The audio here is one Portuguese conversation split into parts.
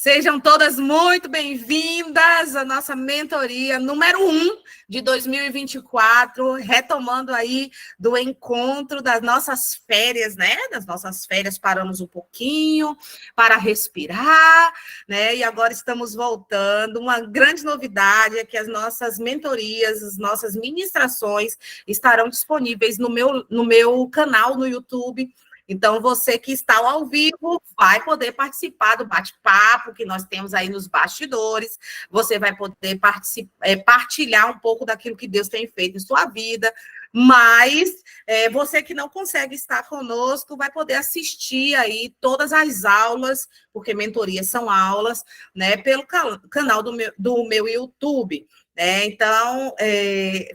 Sejam todas muito bem-vindas à nossa mentoria número 1 de 2024, retomando aí do encontro das nossas férias, né? Das nossas férias, paramos um pouquinho para respirar, né? E agora estamos voltando. Uma grande novidade é que as nossas mentorias, as nossas ministrações estarão disponíveis no meu canal no YouTube. Então, você que está ao vivo vai poder participar do bate-papo que nós temos aí nos bastidores. Você vai poder partilhar um pouco daquilo que Deus tem feito em sua vida. Mas você que não consegue estar conosco vai poder assistir aí todas as aulas, porque mentorias são aulas, né, pelo canal do meu YouTube. Então,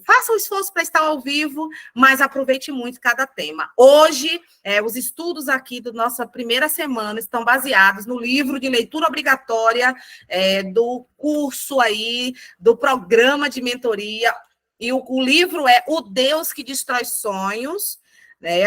faça o esforço para estar ao vivo, mas aproveite muito cada tema. Hoje, os estudos aqui da nossa primeira semana estão baseados no livro de leitura obrigatória do curso aí, do programa de mentoria, e o livro é O Deus que Destrói Sonhos.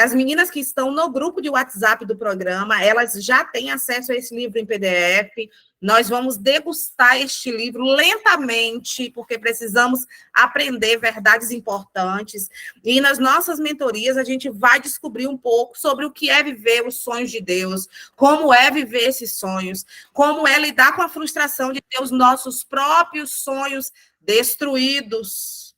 As meninas que estão no grupo de WhatsApp do programa, elas já têm acesso a esse livro em PDF. Nós vamos degustar este livro lentamente, porque precisamos aprender verdades importantes. E nas nossas mentorias, a gente vai descobrir um pouco sobre o que é viver os sonhos de Deus, como é viver esses sonhos, como é lidar com a frustração de ter os nossos próprios sonhos destruídos,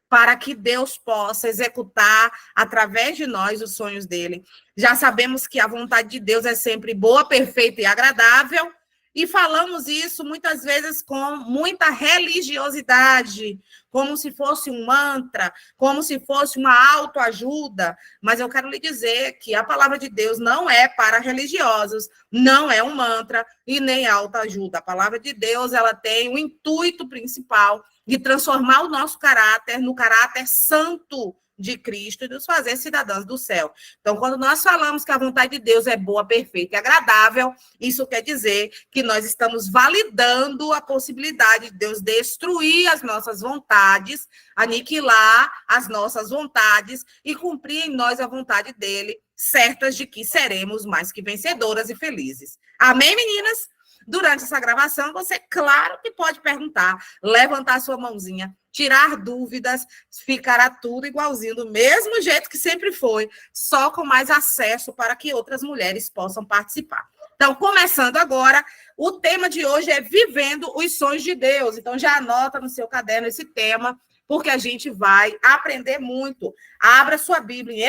para que Deus possa executar através de nós os sonhos dele. Já sabemos que a vontade de Deus é sempre boa, perfeita e agradável, e falamos isso muitas vezes com muita religiosidade, como se fosse um mantra, como se fosse uma autoajuda, mas eu quero lhe dizer que a palavra de Deus não é para religiosos, não é um mantra e nem autoajuda. A palavra de Deus, ela tem o intuito principal de transformar o nosso caráter no caráter santo de Cristo e nos fazer cidadãos do céu. Então, quando nós falamos que a vontade de Deus é boa, perfeita e agradável, isso quer dizer que nós estamos validando a possibilidade de Deus destruir as nossas vontades, aniquilar as nossas vontades e cumprir em nós a vontade dele, certas de que seremos mais que vencedoras e felizes. Amém, meninas? Durante essa gravação, você, claro que pode perguntar, levantar sua mãozinha, tirar dúvidas, ficará tudo igualzinho, do mesmo jeito que sempre foi, só com mais acesso para que outras mulheres possam participar. Então, começando agora, o tema de hoje é Vivendo os Sonhos de Deus. Então, já anota no seu caderno esse tema, porque a gente vai aprender muito. Abra sua Bíblia em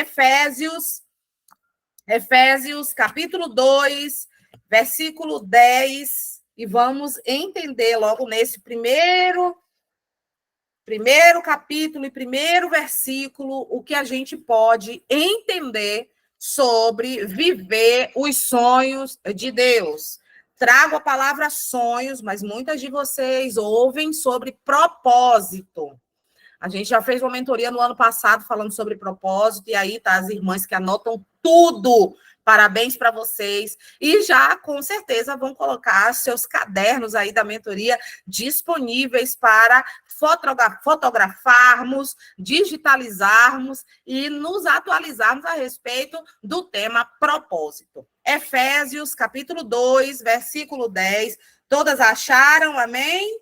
Efésios, capítulo 2, versículo 10, e vamos entender logo nesse primeiro capítulo e primeiro versículo o que a gente pode entender sobre viver os sonhos de Deus. Trago a palavra sonhos, mas muitas de vocês ouvem sobre propósito. A gente já fez uma mentoria no ano passado falando sobre propósito, e aí tá as irmãs que anotam tudo. Parabéns para vocês. E já, com certeza, vão colocar seus cadernos aí da mentoria disponíveis para fotografarmos, digitalizarmos e nos atualizarmos a respeito do tema propósito. Efésios, capítulo 2, versículo 10. Todas acharam? Amém?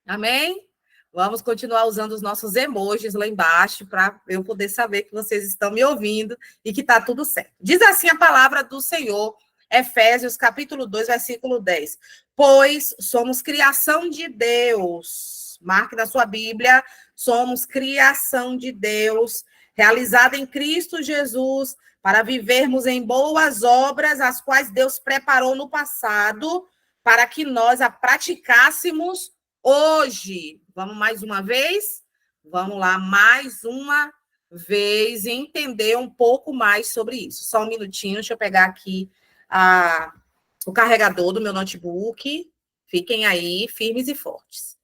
Amém? Vamos continuar usando os nossos emojis lá embaixo para eu poder saber que vocês estão me ouvindo e que está tudo certo. Diz assim a palavra do Senhor, Efésios, capítulo 2, versículo 10. Pois somos criação de Deus. Marque na sua Bíblia, somos criação de Deus, realizada em Cristo Jesus, para vivermos em boas obras, as quais Deus preparou no passado, para que nós a praticássemos hoje. Vamos mais uma vez? Vamos lá, mais uma vez, e entender um pouco mais sobre isso. Só um minutinho, deixa eu pegar aqui o carregador do meu notebook. Fiquem aí, firmes e fortes.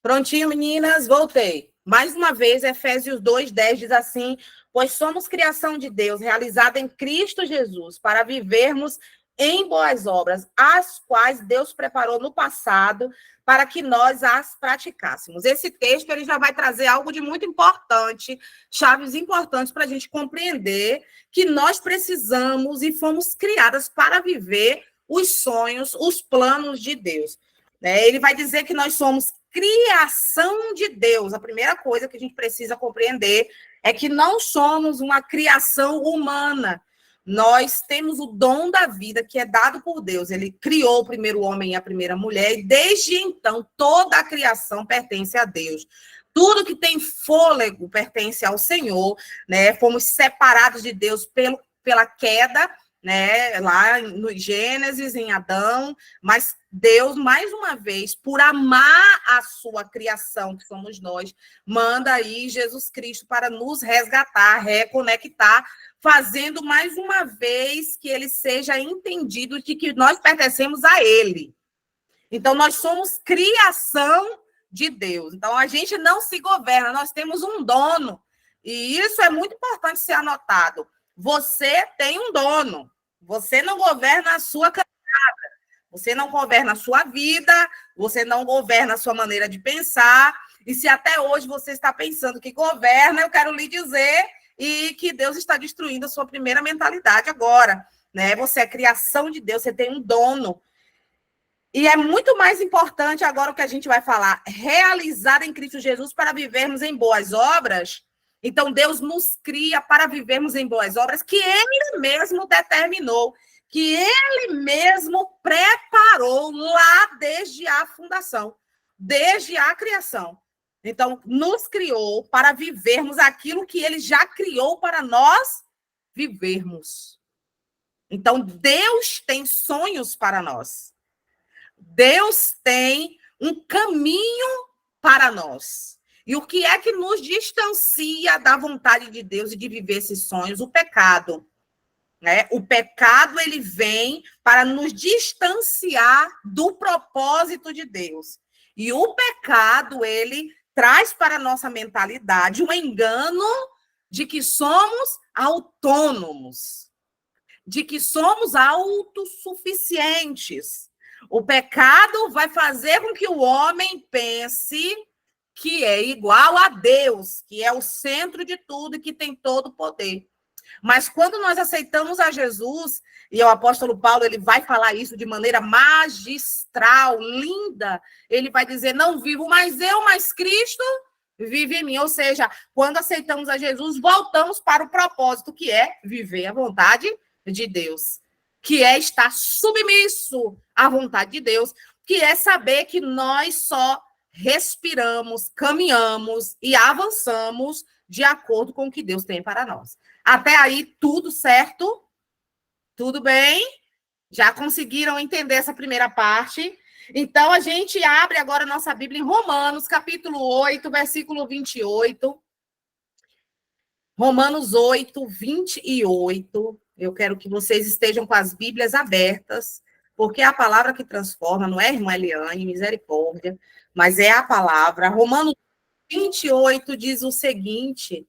Prontinho, meninas? Voltei. Mais uma vez, Efésios 2:10 diz assim: pois somos criação de Deus, realizada em Cristo Jesus, para vivermos em boas obras, as quais Deus preparou no passado para que nós as praticássemos. Esse texto ele já vai trazer algo de muito importante, chaves importantes para a gente compreender que nós precisamos e fomos criadas para viver os sonhos, os planos de Deus. Ele vai dizer que nós somos criação de Deus. A primeira coisa que a gente precisa compreender é que não somos uma criação humana. Nós temos o dom da vida que é dado por Deus. Ele criou o primeiro homem e a primeira mulher, e desde então toda a criação pertence a Deus. Tudo que tem fôlego pertence ao Senhor, né? Fomos separados de Deus pela queda, né? Lá no Gênesis, em Adão, mas Deus, mais uma vez, por amar a sua criação, que somos nós, manda aí Jesus Cristo para nos resgatar, reconectar, fazendo mais uma vez que ele seja entendido de que nós pertencemos a ele. Então, nós somos criação de Deus. Então, a gente não se governa, nós temos um dono. E isso é muito importante ser anotado. Você tem um dono. Você não governa a sua caminhada. Você não governa a sua vida. Você não governa a sua maneira de pensar. E se até hoje você está pensando que governa, eu quero lhe dizer e que Deus está destruindo a sua primeira mentalidade agora, né? Você é criação de Deus, você tem um dono. E é muito mais importante agora o que a gente vai falar, realizar em Cristo Jesus para vivermos em boas obras. Então, Deus nos cria para vivermos em boas obras que Ele mesmo determinou, que Ele mesmo preparou lá desde a fundação, desde a criação. Então, nos criou para vivermos aquilo que Ele já criou para nós vivermos. Então, Deus tem sonhos para nós. Deus tem um caminho para nós. E o que é que nos distancia da vontade de Deus e de viver esses sonhos? O pecado. Né? O pecado, ele vem para nos distanciar do propósito de Deus. E o pecado, ele traz para a nossa mentalidade um engano de que somos autônomos, de que somos autossuficientes. O pecado vai fazer com que o homem pense que é igual a Deus, que é o centro de tudo e que tem todo o poder. Mas quando nós aceitamos a Jesus, e o apóstolo Paulo ele vai falar isso de maneira magistral, linda, ele vai dizer, não vivo mais eu, mas Cristo vive em mim. Ou seja, quando aceitamos a Jesus, voltamos para o propósito, que é viver a vontade de Deus, que é estar submisso à vontade de Deus, que é saber que nós só respiramos, caminhamos e avançamos de acordo com o que Deus tem para nós. Até aí, tudo certo? Tudo bem? Já conseguiram entender essa primeira parte? Então, a gente abre agora a nossa Bíblia em Romanos, capítulo 8, versículo 28. Romanos 8, 28. Eu quero que vocês estejam com as Bíblias abertas, porque é a palavra que transforma, não é, irmã Eliane, misericórdia, mas é a palavra. Romanos 28 diz o seguinte...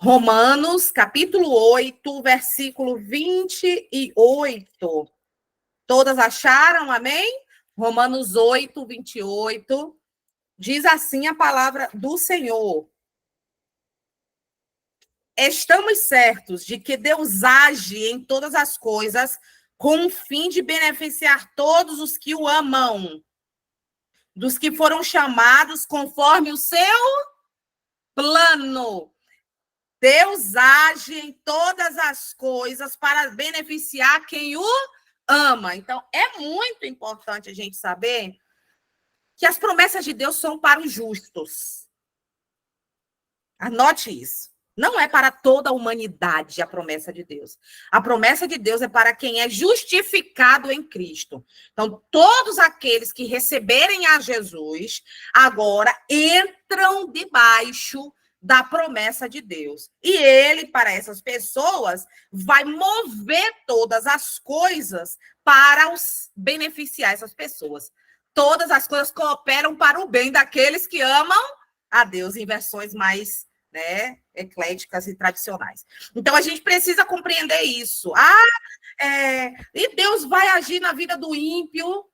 Romanos, capítulo 8, versículo 28. Todas acharam, amém? Romanos 8, 28. Diz assim a palavra do Senhor. Estamos certos de que Deus age em todas as coisas com o fim de beneficiar todos os que o amam, dos que foram chamados conforme o seu plano. Deus age em todas as coisas para beneficiar quem o ama. Então, é muito importante a gente saber que as promessas de Deus são para os justos. Anote isso. Não é para toda a humanidade a promessa de Deus. A promessa de Deus é para quem é justificado em Cristo. Então, todos aqueles que receberem a Jesus, agora entram debaixo da promessa de Deus. E ele, para essas pessoas, vai mover todas as coisas para beneficiar essas pessoas. todas as coisas cooperam para o bem daqueles que amam a Deus, em versões mais, né, ecléticas e tradicionais. Então, a gente precisa compreender isso. E Deus vai agir na vida do ímpio,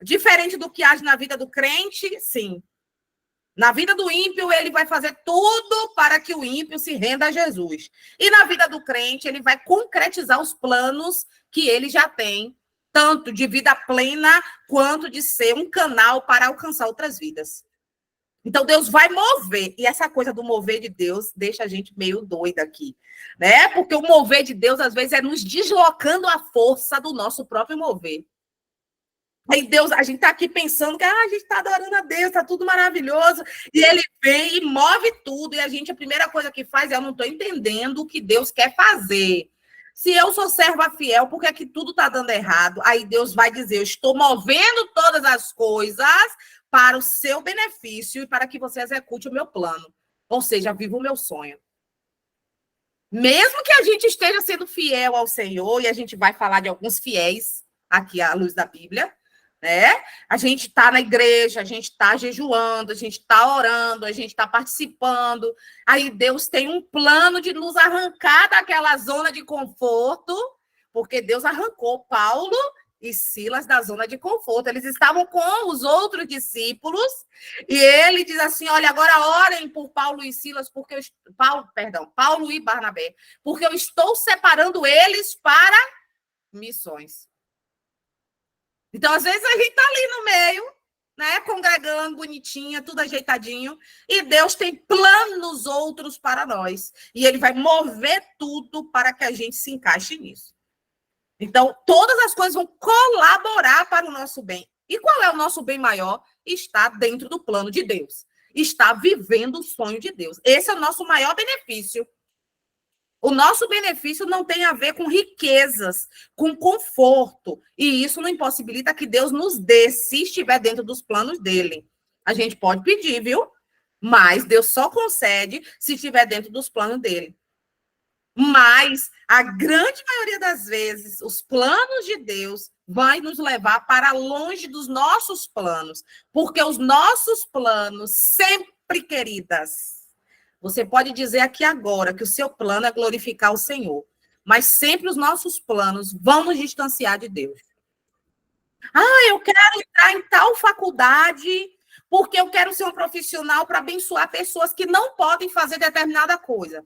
diferente do que age na vida do crente? Sim. Na vida do ímpio, ele vai fazer tudo para que o ímpio se renda a Jesus. E na vida do crente, ele vai concretizar os planos que ele já tem, tanto de vida plena, quanto de ser um canal para alcançar outras vidas. Então, Deus vai mover. E essa coisa do mover de Deus deixa a gente meio doida aqui, né? Porque o mover de Deus, às vezes, é nos deslocando a força do nosso próprio mover. Aí Deus, a gente está aqui pensando que a gente está adorando a Deus, está tudo maravilhoso, e ele vem e move tudo, e a primeira coisa que faz é: eu não estou entendendo o que Deus quer fazer. Se eu sou serva fiel, por que é que tudo está dando errado? Aí Deus vai dizer: eu estou movendo todas as coisas para o seu benefício e para que você execute o meu plano. Ou seja, viva o meu sonho. Mesmo que a gente esteja sendo fiel ao Senhor, e a gente vai falar de alguns fiéis aqui à luz da Bíblia, né? A gente está na igreja, a gente está jejuando, a gente está orando, a gente está participando. Aí Deus tem um plano de nos arrancar daquela zona de conforto, porque Deus arrancou Paulo e Silas da zona de conforto. Eles estavam com os outros discípulos e ele diz assim: olha, agora orem por Paulo e Silas, porque Paulo e Barnabé, porque eu estou separando eles para missões. Então, às vezes, a gente está ali no meio, né, congregando, bonitinha, tudo ajeitadinho, e Deus tem planos outros para nós. E ele vai mover tudo para que a gente se encaixe nisso. Então, todas as coisas vão colaborar para o nosso bem. E qual é o nosso bem maior? Está dentro do plano de Deus. Está vivendo o sonho de Deus. Esse é o nosso maior benefício. O nosso benefício não tem a ver com riquezas, com conforto. E isso não impossibilita que Deus nos dê, se estiver dentro dos planos dele. A gente pode pedir, viu? Mas Deus só concede se estiver dentro dos planos dele. Mas, a grande maioria das vezes, os planos de Deus vai nos levar para longe dos nossos planos. Porque os nossos planos, sempre, queridas, você pode dizer aqui agora que o seu plano é glorificar o Senhor, mas sempre os nossos planos vão nos distanciar de Deus. Eu quero entrar em tal faculdade porque eu quero ser um profissional para abençoar pessoas que não podem fazer determinada coisa.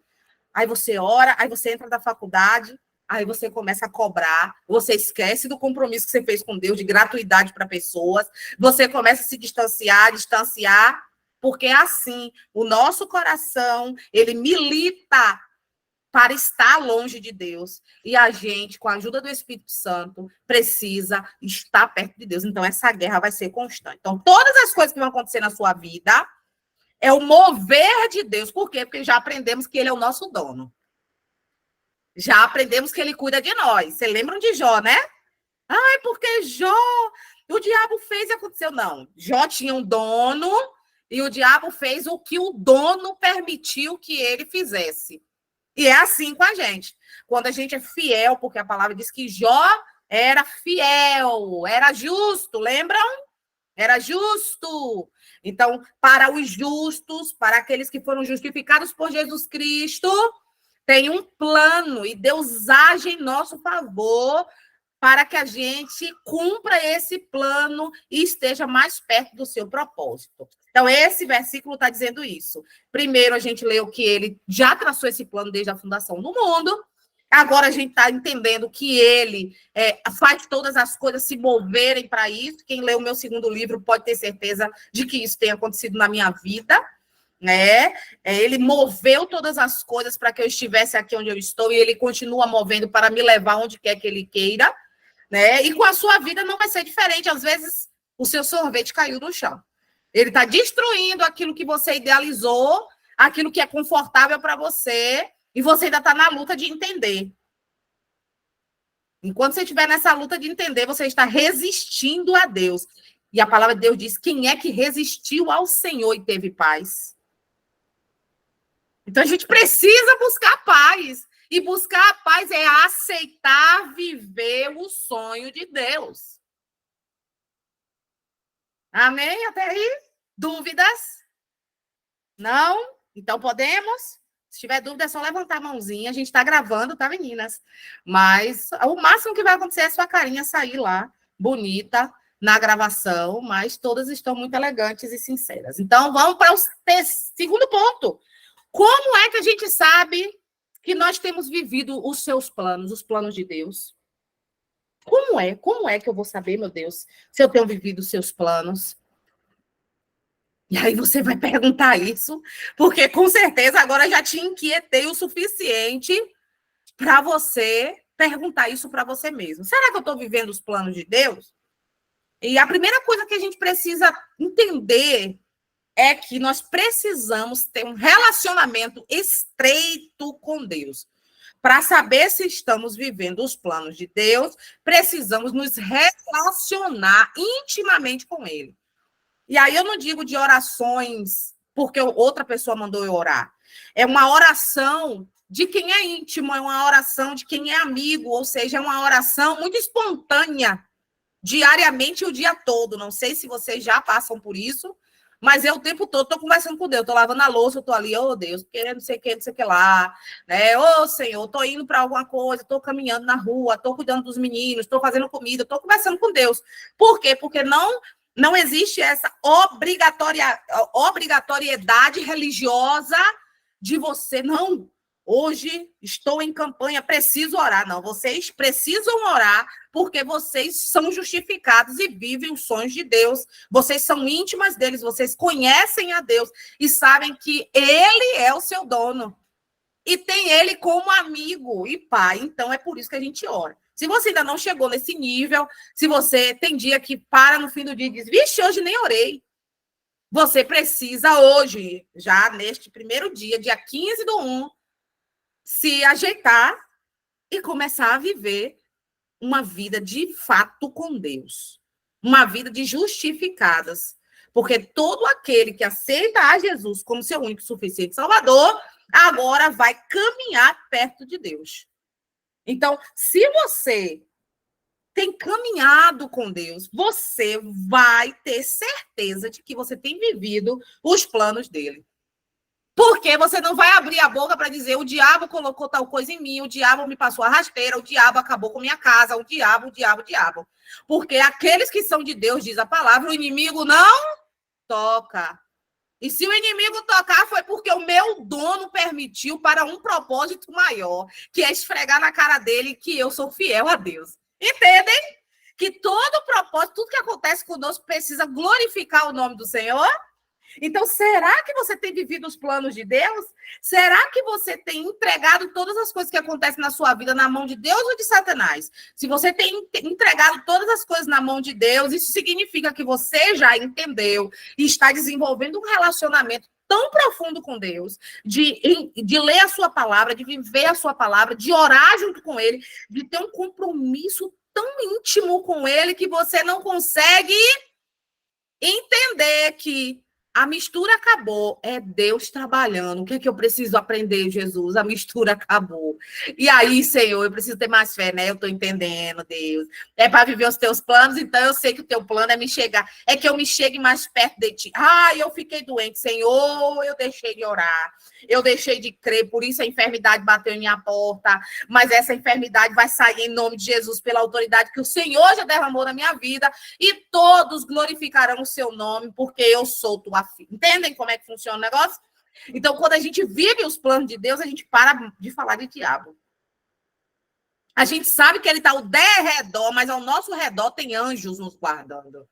Aí você ora, aí você entra na faculdade, aí você começa a cobrar, você esquece do compromisso que você fez com Deus, de gratuidade para pessoas, você começa a se distanciar, porque é assim, o nosso coração, ele milita para estar longe de Deus. E a gente, com a ajuda do Espírito Santo, precisa estar perto de Deus. Então, essa guerra vai ser constante. Então, todas as coisas que vão acontecer na sua vida é o mover de Deus. Por quê? Porque já aprendemos que ele é o nosso dono. Já aprendemos que ele cuida de nós. Vocês lembram de Jó, né? Porque Jó, o diabo fez e aconteceu. Não, Jó tinha um dono e o diabo fez o que o dono permitiu que ele fizesse. E é assim com a gente. Quando a gente é fiel, porque a palavra diz que Jó era fiel, era justo, lembram? Era justo. Então, para os justos, para aqueles que foram justificados por Jesus Cristo, tem um plano e Deus age em nosso favor para que a gente cumpra esse plano e esteja mais perto do seu propósito. Então, esse versículo está dizendo isso. Primeiro, a gente leu que ele já traçou esse plano desde a fundação do mundo. Agora a gente está entendendo que ele faz todas as coisas se moverem para isso. Quem leu o meu segundo livro pode ter certeza de que isso tem acontecido na minha vida. Né? Ele moveu todas as coisas para que eu estivesse aqui onde eu estou e ele continua movendo para me levar onde quer que ele queira. Né? E com a sua vida não vai ser diferente. Às vezes, o seu sorvete caiu no chão. Ele está destruindo aquilo que você idealizou, aquilo que é confortável para você, e você ainda está na luta de entender. Enquanto você estiver nessa luta de entender, você está resistindo a Deus. E a palavra de Deus diz: quem é que resistiu ao Senhor e teve paz? Então, a gente precisa buscar paz. E buscar a paz é aceitar viver o sonho de Deus. Amém? Até aí? Dúvidas? Não? Então podemos? Se tiver dúvida, é só levantar a mãozinha. A gente está gravando, tá, meninas? Mas o máximo que vai acontecer é sua carinha sair lá, bonita, na gravação, mas todas estão muito elegantes e sinceras. Então, vamos para o segundo ponto. Como é que a gente sabe que nós temos vivido os seus planos, os planos de Deus? Como é? Como é que eu vou saber, meu Deus, se eu tenho vivido os seus planos? E aí você vai perguntar isso, porque com certeza agora já te inquietei o suficiente para você perguntar isso para você mesmo. Será que eu estou vivendo os planos de Deus? E a primeira coisa que a gente precisa entender é que nós precisamos ter um relacionamento estreito com Deus. Para saber se estamos vivendo os planos de Deus, precisamos nos relacionar intimamente com Ele. E aí eu não digo de orações porque outra pessoa mandou eu orar. É uma oração de quem é íntimo, é uma oração de quem é amigo, ou seja, é uma oração muito espontânea, diariamente o dia todo. Não sei se vocês já passam por isso, mas eu o tempo todo estou conversando com Deus, estou lavando a louça, eu estou ali, ô Deus, porque não sei o que, não sei o que lá, né? Ô Senhor, estou indo para alguma coisa, estou caminhando na rua, estou cuidando dos meninos, estou fazendo comida, estou conversando com Deus. Por quê? Porque não existe essa obrigatoriedade religiosa de você, não. Hoje estou em campanha, preciso orar. Não, vocês precisam orar porque vocês são justificados e vivem os sonhos de Deus. Vocês são íntimas deles, vocês conhecem a Deus e sabem que Ele é o seu dono. E tem Ele como amigo e pai. Então, é por isso que a gente ora. Se você ainda não chegou nesse nível, se você tem dia que para no fim do dia e diz, vixe, hoje nem orei. Você precisa hoje, já neste primeiro dia 15/1, se ajeitar e começar a viver uma vida de fato com Deus. Uma vida de justificadas. Porque todo aquele que aceita a Jesus como seu único e suficiente Salvador, agora vai caminhar perto de Deus. Então, se você tem caminhado com Deus, você vai ter certeza de que você tem vivido os planos dele. Porque você não vai abrir a boca para dizer o diabo colocou tal coisa em mim, o diabo me passou a rasteira, o diabo acabou com minha casa, o diabo, o diabo, o diabo. Porque aqueles que são de Deus, diz a palavra, o inimigo não toca. E se o inimigo tocar, foi porque o meu dono permitiu para um propósito maior, que é esfregar na cara dele que eu sou fiel a Deus. Entendem? Que todo propósito, tudo que acontece conosco precisa glorificar o nome do Senhor. Então, será que você tem vivido os planos de Deus? Será que você tem entregado todas as coisas que acontecem na sua vida na mão de Deus ou de Satanás? Se você tem entregado todas as coisas na mão de Deus, isso significa que você já entendeu e está desenvolvendo um relacionamento tão profundo com Deus, de ler a sua palavra, de viver a sua palavra, de orar junto com Ele, de ter um compromisso tão íntimo com Ele que você não consegue entender que a mistura acabou, é Deus trabalhando. O que é que eu preciso aprender, Jesus? A mistura acabou. E aí, Senhor, eu preciso ter mais fé, né? Eu estou entendendo, Deus. É para viver os teus planos, então eu sei que o teu plano é me chegar, é que eu me chegue mais perto de ti. Ah, eu fiquei doente, Senhor, eu deixei de orar, eu deixei de crer, por isso a enfermidade bateu em minha porta, mas essa enfermidade vai sair em nome de Jesus, pela autoridade que o Senhor já derramou na minha vida, e todos glorificarão o seu nome, porque eu sou tua filha. Entendem como é que funciona o negócio? Então, quando a gente vive os planos de Deus, a gente para de falar de diabo. A gente sabe que ele está ao derredor, mas ao nosso redor tem anjos nos guardando.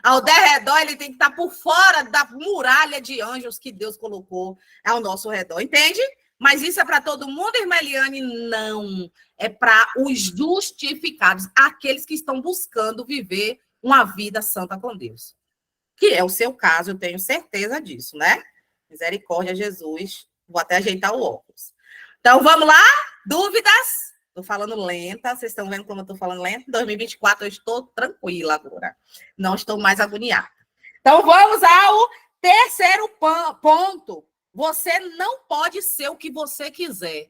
Ao derredor, ele tem que estar por fora da muralha de anjos que Deus colocou ao nosso redor. Entende? Mas isso é para todo mundo, irmã Eliane? Não. É para os justificados, aqueles que estão buscando viver uma vida santa com Deus. Que é o seu caso, eu tenho certeza disso, né? Misericórdia, Jesus. Vou até ajeitar o óculos. Então, vamos lá? Dúvidas? Estou falando lenta, vocês estão vendo como eu estou falando lenta? Em 2024 eu estou tranquila agora. Não estou mais agoniada. Então, vamos ao terceiro ponto. Você não pode ser o que você quiser.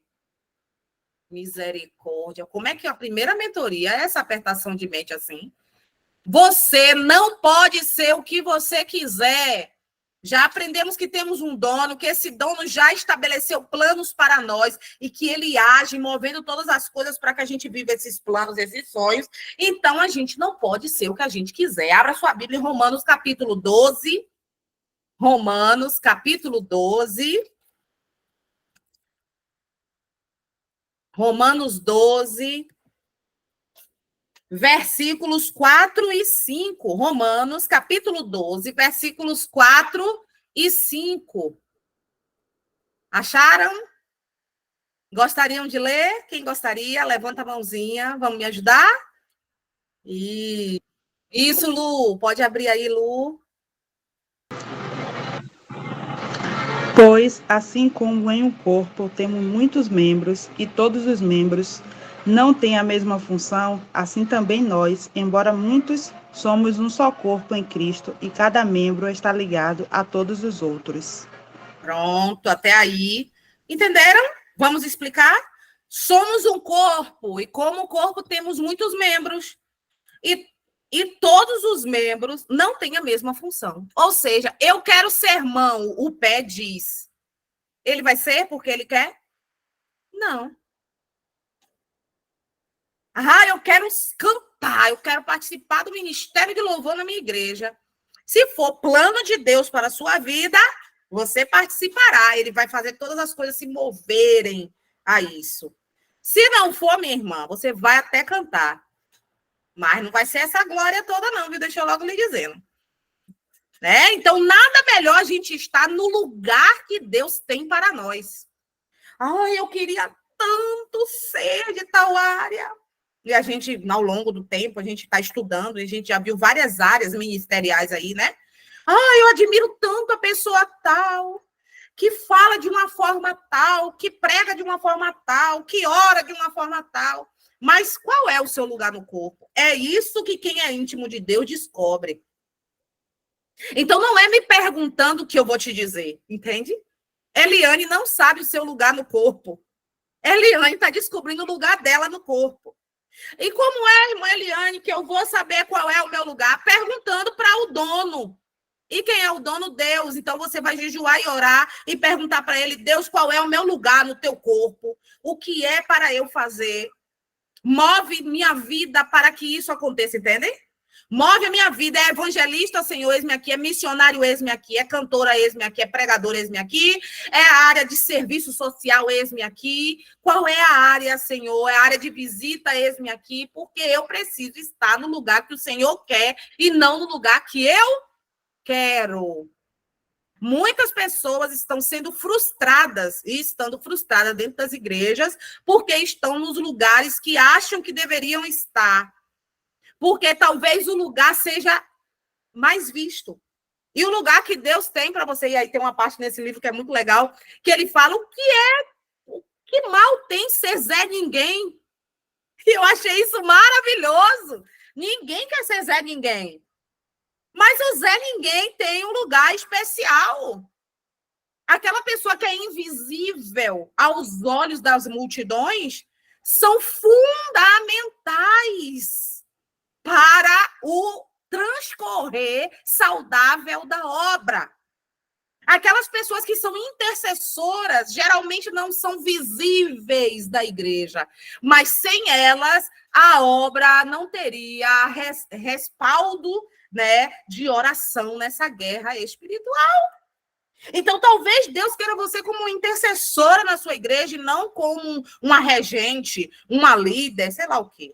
Misericórdia. Como é que a primeira mentoria é essa apertação de mente assim? Você não pode ser o que você quiser. Já aprendemos que temos um dono, que esse dono já estabeleceu planos para nós e que ele age movendo todas as coisas para que a gente viva esses planos, esses sonhos. Então, a gente não pode ser o que a gente quiser. Abra sua Bíblia em Romanos, capítulo 12. Romanos, capítulo 12. Romanos 12, versículos 4 e 5. Romanos, capítulo 12, versículos 4 e 5. Acharam? Gostariam de ler? Quem gostaria? Levanta a mãozinha. Vamos me ajudar? Isso, Lu. Pode abrir aí, Lu. Pois, assim como em um corpo temos muitos membros, e todos os membros não têm a mesma função, assim também nós, embora muitos, somos um só corpo em Cristo, e cada membro está ligado a todos os outros. Pronto, até aí. Entenderam? Vamos explicar? Somos um corpo, e como corpo temos muitos membros. E todos os membros não têm a mesma função. Ou seja, eu quero ser mão, o pé diz. Ele vai ser porque ele quer? Não. Ah, eu quero cantar, eu quero participar do ministério de louvor na minha igreja. Se for plano de Deus para a sua vida, você participará. Ele vai fazer todas as coisas se moverem a isso. Se não for, minha irmã, você vai até cantar. Mas não vai ser essa glória toda, não, viu? Deixa eu logo lhe dizendo. Né? Então, nada melhor a gente estar no lugar que Deus tem para nós. Ai, eu queria tanto ser de tal área. E a gente, ao longo do tempo, a gente está estudando, e a gente já viu várias áreas ministeriais aí, né? Ai, eu admiro tanto a pessoa tal, que fala de uma forma tal, que prega de uma forma tal, que ora de uma forma tal. Mas qual é o seu lugar no corpo? É isso que quem é íntimo de Deus descobre. Então, não é me perguntando que eu vou te dizer, entende? Eliane não sabe o seu lugar no corpo. Eliane está descobrindo o lugar dela no corpo. E como é, irmã Eliane, que eu vou saber qual é o meu lugar? Perguntando para o dono. E quem é o dono? Deus. Então você vai jejuar e orar e perguntar para ele, Deus, qual é o meu lugar no teu corpo? O que é para eu fazer? Move minha vida para que isso aconteça, entendem? Move a minha vida, é evangelista, Senhor, eis-me aqui, é missionário, eis-me aqui, é cantora, eis-me aqui, é pregador, eis-me aqui, é a área de serviço social, eis-me aqui. Qual é a área, Senhor? É a área de visita, eis-me aqui, porque eu preciso estar no lugar que o Senhor quer e não no lugar que eu quero. Muitas pessoas estão sendo frustradas e estando frustradas dentro das igrejas porque estão nos lugares que acham que deveriam estar. Porque talvez o lugar seja mais visto. E o lugar que Deus tem para você, e aí tem uma parte nesse livro que é muito legal, que ele fala o que mal tem ser Zé Ninguém. E eu achei isso maravilhoso. Ninguém quer ser Zé Ninguém. Mas o Zé Ninguém tem um lugar especial. Aquela pessoa que é invisível aos olhos das multidões são fundamentais para o transcorrer saudável da obra. Aquelas pessoas que são intercessoras geralmente não são visíveis da igreja, mas sem elas a obra não teria respaldo, né, de oração nessa guerra espiritual. Então, talvez Deus queira você como intercessora na sua igreja e não como uma regente, uma líder, sei lá o quê,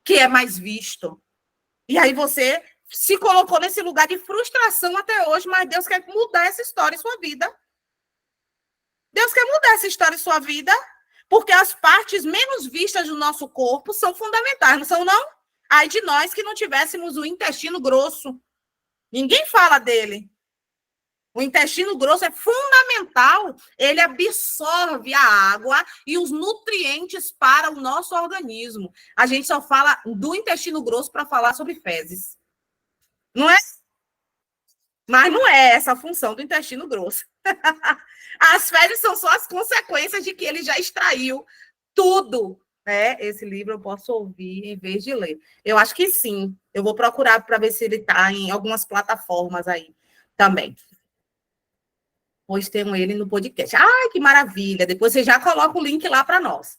que é mais visto. E aí você se colocou nesse lugar de frustração até hoje, mas Deus quer mudar essa história em sua vida. Deus quer mudar essa história em sua vida, porque as partes menos vistas do nosso corpo são fundamentais, não são, não? Ai de nós que não tivéssemos o intestino grosso. Ninguém fala dele. O intestino grosso é fundamental, ele absorve a água e os nutrientes para o nosso organismo. A gente só fala do intestino grosso para falar sobre fezes. Não é? Mas não é essa a função do intestino grosso. As fezes são só as consequências de que ele já extraiu tudo né? Esse livro eu posso ouvir em vez de ler. Eu acho que sim. Eu vou procurar para ver se ele está em algumas plataformas aí também. Pois tenho ele no podcast. Ai, que maravilha! Depois você já coloca o link lá para nós.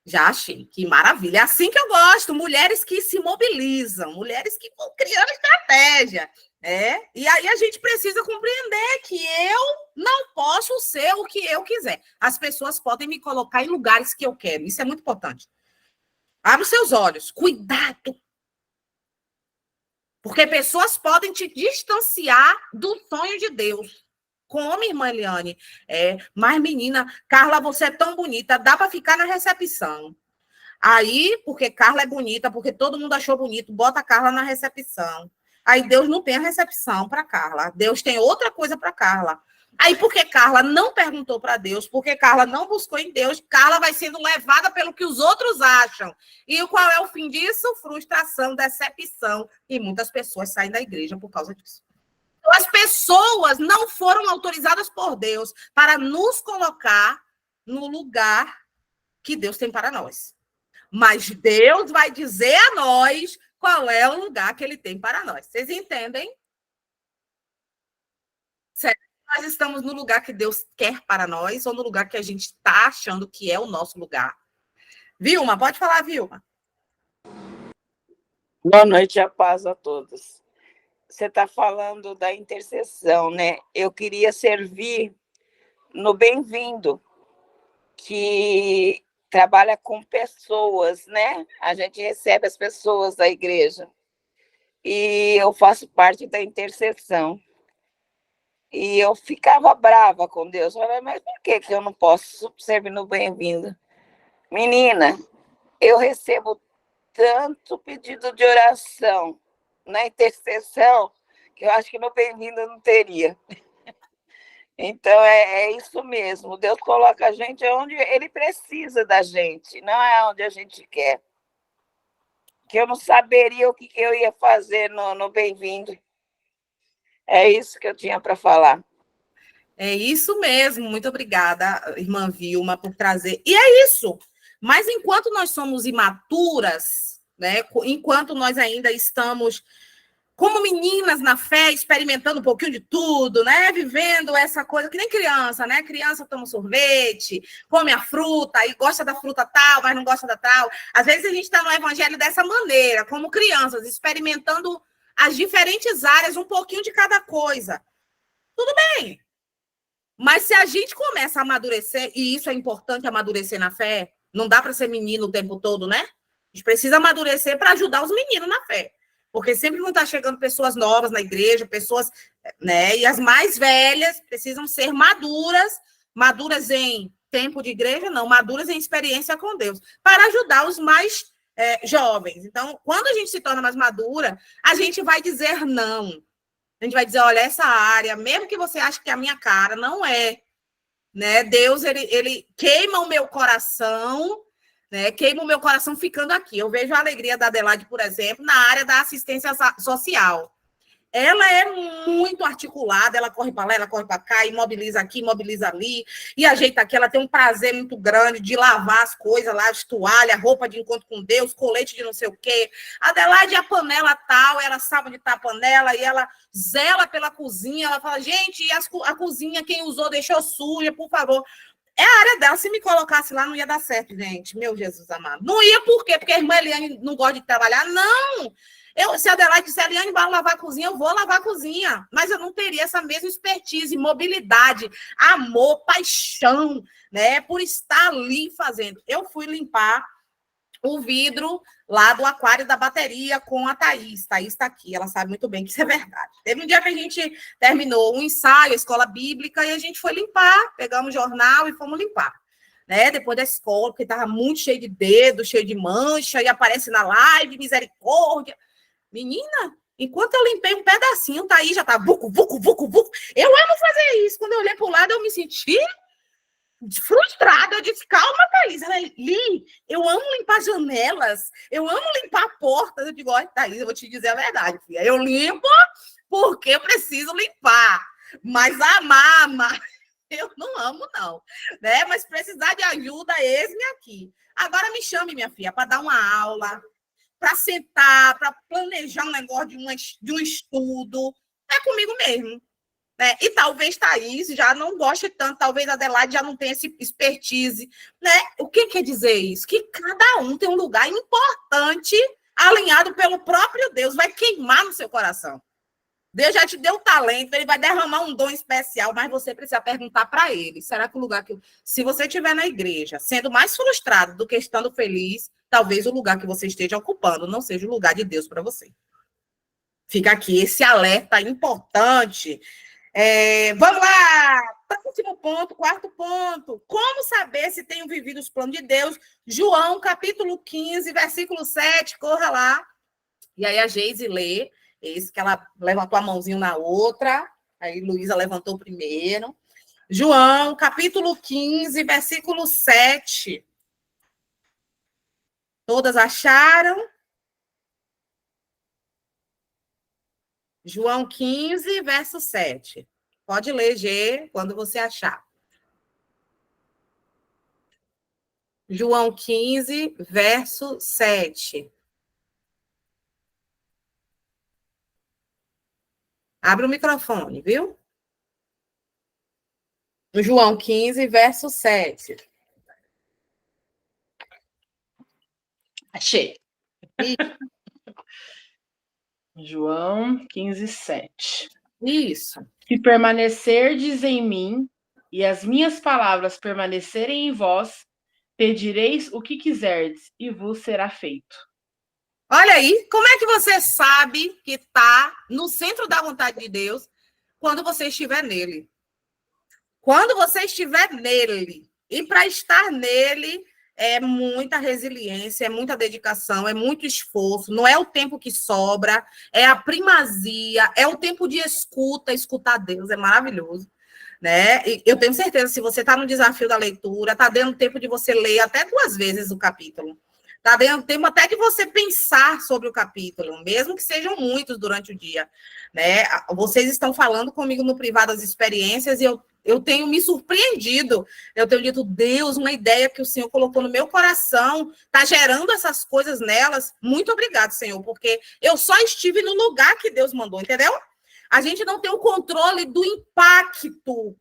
Já achei, que maravilha. É assim que eu gosto, mulheres que se mobilizam, mulheres que vão criando estratégia. E aí a gente precisa compreender que eu não posso ser o que eu quiser. As pessoas podem me colocar em lugares que eu quero. Isso é muito importante. Abre os seus olhos. Cuidado. Porque pessoas podem te distanciar do sonho de Deus. Como, irmã Eliane? Mas, menina, Carla, você é tão bonita, dá para ficar na recepção. Aí, porque Carla é bonita, porque todo mundo achou bonito, bota a Carla na recepção. Aí Deus não tem a recepção para Carla. Deus tem outra coisa para Carla. Aí, porque Carla não perguntou para Deus, porque Carla não buscou em Deus, Carla vai sendo levada pelo que os outros acham. E qual é o fim disso? Frustração, decepção. E muitas pessoas saem da igreja por causa disso. Então, as pessoas não foram autorizadas por Deus para nos colocar no lugar que Deus tem para nós. Mas Deus vai dizer a nós qual é o lugar que ele tem para nós. Vocês entendem? Será que nós estamos no lugar que Deus quer para nós ou no lugar que a gente está achando que é o nosso lugar? Vilma, pode falar, Vilma. Boa noite, a paz a todos. Você está falando da intercessão, né? Eu queria servir no Bem-vindo, que trabalha com pessoas, né? A gente recebe as pessoas da igreja. E eu faço parte da intercessão. E eu ficava brava com Deus. Eu falei, mas por que eu não posso servir no Bem-vindo? Menina, eu recebo tanto pedido de oração na intercessão que eu acho que no Bem-vindo não teria. Então, é isso mesmo. Deus coloca a gente onde ele precisa da gente, não é onde a gente quer. Que eu não saberia o que eu ia fazer no Bem-vindo. É isso que eu tinha para falar. É isso mesmo. Muito obrigada, irmã Vilma, por trazer. E é isso. Mas enquanto nós somos imaturas, né? Enquanto nós ainda estamos como meninas na fé, experimentando um pouquinho de tudo, né? Vivendo essa coisa que nem criança, né? Criança toma sorvete, come a fruta e gosta da fruta tal, mas não gosta da tal. Às vezes a gente está no evangelho dessa maneira, como crianças, experimentando as diferentes áreas, um pouquinho de cada coisa. Tudo bem. Mas se a gente começa a amadurecer, e isso é importante, amadurecer na fé, não dá para ser menino o tempo todo, né? A gente precisa amadurecer para ajudar os meninos na fé. Porque sempre vão estar chegando pessoas novas na igreja, pessoas, né? E as mais velhas precisam ser maduras, maduras em tempo de igreja, não, maduras em experiência com Deus, para ajudar os mais jovens. Então, quando a gente se torna mais madura, a gente vai dizer não. A gente vai dizer, olha, essa área, mesmo que você ache que é a minha cara, não é. Né? Deus, ele queima o meu coração, né? Queima o meu coração ficando aqui. Eu vejo a alegria da Adelaide, por exemplo, na área da assistência social. Ela é muito articulada, ela corre para lá, ela corre para cá, imobiliza aqui, imobiliza ali, e ajeita aqui. Ela tem um prazer muito grande de lavar as coisas lá, as toalhas, roupa de encontro com Deus, colete de não sei o quê. A Adelaide, a panela tal, ela sabe onde está a panela, e ela zela pela cozinha, ela fala, gente, a cozinha, quem usou, deixou suja, por favor. É a área dela. Se me colocasse lá, não ia dar certo, gente. Meu Jesus amado. Não ia por quê? Porque a irmã Eliane não gosta de trabalhar? Não! Se a Adelaide disser, Eliane, vai lavar a cozinha, eu vou lavar a cozinha. Mas eu não teria essa mesma expertise, mobilidade, amor, paixão, né? Por estar ali fazendo. Eu fui limpar o vidro lá do aquário da bateria com a Thaís. Thaís está aqui, ela sabe muito bem que isso é verdade. Teve um dia que a gente terminou um ensaio, a escola bíblica, e a gente foi limpar, pegamos o jornal e fomos limpar. Né? Depois da escola, porque estava muito cheio de dedo, cheio de mancha, e aparece na live, misericórdia. Menina, enquanto eu limpei um pedacinho, Thaís já estava vucu, vucu, vucu, vucu. Eu amo fazer isso. Quando eu olhei para o lado, eu me senti frustrada. Eu disse, calma, Thaís. Ela, Li, eu amo limpar janelas, eu amo limpar portas. Eu digo, olha, Thaís, eu vou te dizer a verdade, filha. Eu limpo porque eu preciso limpar. Mas amar, eu não amo, não. Né? Mas precisar de ajuda, eis-me aqui. Agora me chame, minha filha, para dar uma aula, para sentar, para planejar um negócio de um estudo. É comigo mesmo. Né? E talvez Thaís já não goste tanto, talvez a Adelaide já não tenha esse expertise. Né? O que quer dizer isso? Que cada um tem um lugar importante, alinhado pelo próprio Deus, vai queimar no seu coração. Deus já te deu talento, ele vai derramar um dom especial, mas você precisa perguntar para ele, será que o lugar que... Se você estiver na igreja, sendo mais frustrado do que estando feliz, talvez o lugar que você esteja ocupando não seja o lugar de Deus para você. Fica aqui esse alerta importante. Vamos lá! Próximo ponto, quarto ponto. Como saber se tenho vivido os planos de Deus? João, capítulo 15, versículo 7, corra lá. E aí a Geise lê. Esse que ela levantou a mãozinha na outra, aí Luísa levantou primeiro. João, capítulo 15, versículo 7. Todas acharam? João 15, verso 7. Pode ler, G, quando você achar. João 15, verso 7. Abre o microfone, viu? João 15, verso 7. Achei. João 15, 7. Isso. Se permanecerdes em mim e as minhas palavras permanecerem em vós, pedireis o que quiserdes e vos será feito. Olha aí, como é que você sabe que está no centro da vontade de Deus quando você estiver nele? Quando você estiver nele. E para estar nele é muita resiliência, é muita dedicação, é muito esforço. Não é o tempo que sobra, é a primazia, é o tempo de escutar Deus, é maravilhoso. Né? E eu tenho certeza, se você está no desafio da leitura, está dando tempo de você ler até 2 vezes o capítulo. Está dando tempo até de você pensar sobre o capítulo, mesmo que sejam muitos durante o dia. Né? Vocês estão falando comigo no privado das experiências e eu tenho me surpreendido. Eu tenho dito, Deus, uma ideia que o Senhor colocou no meu coração, está gerando essas coisas nelas. Muito obrigado, Senhor, porque eu só estive no lugar que Deus mandou, entendeu? A gente não tem o controle do impacto,